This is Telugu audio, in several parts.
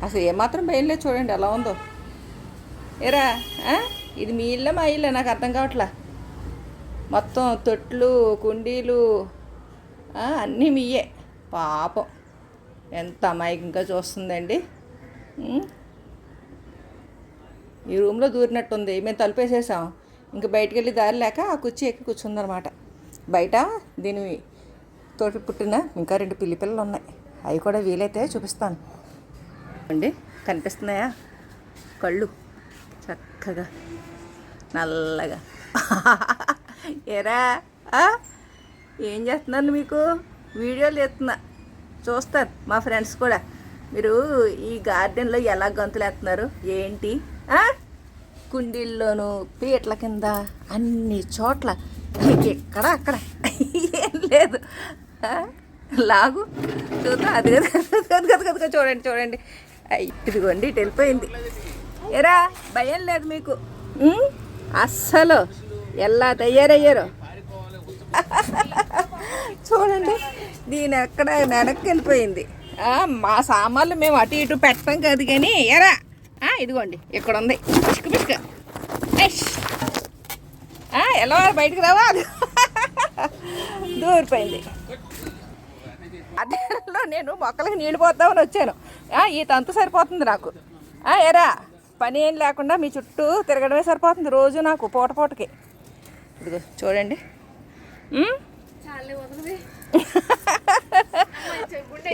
అసలు ఏమాత్రం భయం లేదు, చూడండి ఎలా ఉందో. ఏరా ఇది మీ ఇల్లా మా ఇల్లా నాకు అర్థం కావట్లా. మొత్తం తొట్లు కుండీలు అన్నీ మీయే. పాపం ఎంత అమాయకంగా చూస్తుందండి. ఈ రూమ్లో దూరినట్టుంది. మేము తలుపేసేసాం. ఇంక బయటికి వెళ్ళి దారి లేక ఆ కుర్చీ ఎక్కి కూర్చుందనమాట. బయట దీని తోటి పుట్టిన ఇంకా 2 పిల్లి పిల్లలు ఉన్నాయి. అవి కూడా వీలైతే చూపిస్తాను అండి. కనిపిస్తున్నాయా కళ్ళు చక్కగా నల్లగా? ఏరా ఏం చేస్తున్నాను? మీకు వీడియోలు చేస్తున్నా, చూస్తారు మా ఫ్రెండ్స్ కూడా. మీరు ఈ గార్డెన్లో ఎలా గంతులు వేస్తున్నారు ఏంటి? కుండీల్లోనూ పీటల కింద అన్ని చోట్ల, ఇక్కడ అక్కడ ఏం లేదు. లాగు చూద్దాం. అది కదా చూడండి చూడండి. ఇదిగోండి ఇటు వెళ్ళిపోయింది. ఏరా భయం లేదు మీకు అస్సలు? ఎలా తయారయ్యారో చూడండి. దీని ఎక్కడ వెనక్కి వెళ్ళిపోయింది. మా సామాన్లు మేము అటు ఇటు పెట్టాం కాదు కానీ. ఎరా ఇదిగోండి ఇక్కడ ఉంది. పిసుక పిసుక ఎలా బయటకు రావా? అది దూరిపోయింది. అదేలో నేను మొక్కలకి నీళ్ళు పోద్దామని వచ్చాను. ఈ తంతు సరిపోతుంది నాకు. ఎరా పని ఏం లేకుండా మీ చుట్టూ తిరగడమే సరిపోతుంది రోజు నాకు పూటకి. ఇదిగో చూడండి.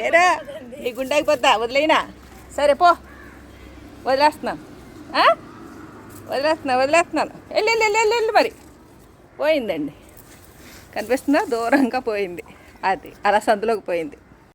ఏరా నీ గుండె అయిపోద్దా? వదిలేనా? సరే పో, వదిలేస్తున్నాను వెళ్ళి మరి. పోయిందండి, కనిపిస్తుందా? దూరంగా పోయింది. అది అలా సందులోకి పోయింది.